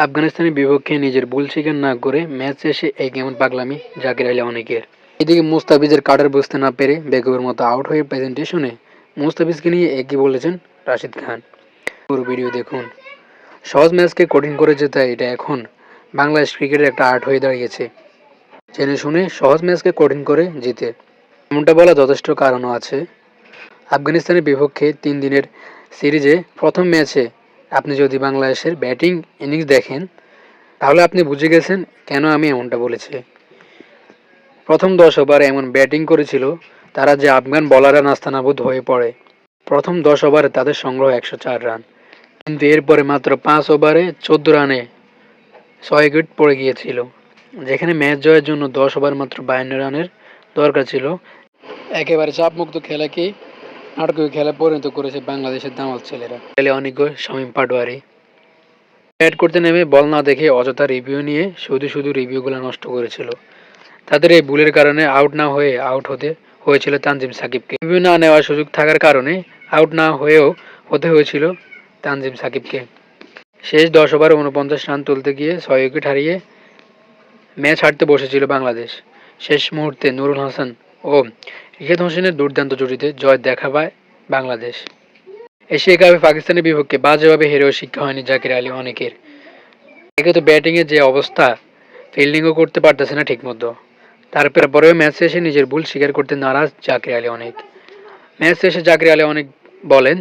আফগানিস্তানের বিপক্ষে নিজের ভুল স্বীকার না করে ম্যাচ শেষে এই কেমন পাগলামি জাকির আলী অনেকের। এদিকে মুস্তাফিজের কাটার বুঝতে না পেরে বেকুবের মতো আউট হয়ে প্রেজেন্টেশনে মুস্তাফিজকে নিয়ে একই বলেছেন রাশিদ খান। পুরো ভিডিও দেখুন। সহজ ম্যাচকে কঠিন করে জেতা এটা এখন বাংলাদেশ ক্রিকেটের একটা আর্ট হয়ে দাঁড়িয়েছে। জেনে শুনে সহজ ম্যাচকে কঠিন করে জিতে, এমনটা বলা যথেষ্ট কারণও আছে। আফগানিস্তানের বিপক্ষে 3 দিনের সিরিজে প্রথম ম্যাচে আপনি যদি বাংলাদেশের ব্যাটিং ইনিংস দেখেন তাহলে আপনি বুঝে গেছেন কেন আমি এমনটা বলেছি। প্রথম 10 ওভারে এমন ব্যাটিং করেছিল তারা যে আফগান বোলাররা নাস্তানাবুদ হয়ে পড়ে। প্রথম 10 ওভারে তাদের সংগ্রহ 104 রান, কিন্তু এরপরে মাত্র 5 ওভারে 14 রানে 6 উইকেট পড়ে গিয়েছিল। যেখানে ম্যাচ জয়ের জন্য 10 ওভার মাত্র 52 রানের দরকার ছিল। একেবারে চাপমুক্ত খেলাকেই নাটকীয় খেলায় পরিণত করেছে বাংলাদেশের দামাল ছেলেরা। অনেক শামীম পাটোয়ারি ব্যাট করতে নেমে বল না দেখে অযথা রিভিউ নিয়ে শুধু রিভিউগুলো নষ্ট করেছিল। তাদের এই ভুলের কারণে আউট না হয়ে আউট হতে হয়েছিল তানজিম সাকিবকে। রিভিউ না নেওয়ার সুযোগ থাকার কারণে আউট না হয়েও হতে হয়েছিল তানজিম সাকিবকে। শেষ 10 ওভারে 49 রান তুলতে গিয়ে 6 উইকেট হারিয়ে ম্যাচ হারতে বসেছিল বাংলাদেশ। শেষ মুহূর্তে নুরুল হাসান ও রিশাদ হোসেনের দুর্দান্ত জুটিতে জয় দেখা পায় বাংলাদেশ। এশিয়া কাপে পাকিস্তানের বিপক্ষে বাজেভাবে হেরেও শিক্ষা হয়নি জাকির আলী অনেকের। একে তো ব্যাটিংয়ের যে অবস্থা, ফিল্ডিংও করতে পারতেছে না ঠিকমতো। তারপরেও ম্যাচ শেষে নিজের ভুল স্বীকার করতে নারাজ জাকির আলী অনেক। ম্যাচ শেষে জাকির আলী অনেক বলেন,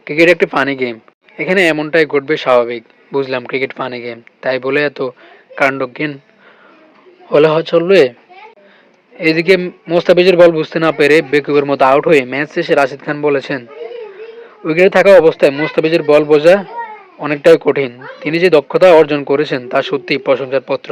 ক্রিকেট একটি ফানি গেম, এখানে এমনটাই ঘটবে স্বাভাবিক। বুঝলাম ক্রিকেট ফানি গেম, তাই বলে এত কাণ্ডজ্ঞান হলে চলবে? এদিকে মোস্তাফিজের বল বুঝতে না পেরে বেকুবের মতো আউট হয়ে ম্যাচ শেষে রাশিদ খান বলেছেন, উইকেটে থাকা অবস্থায় মোস্তাফিজের বল বোঝা অনেকটাই কঠিন। তিনি যে দক্ষতা অর্জন করেছেন তা সত্যিই প্রশংসার পাত্র।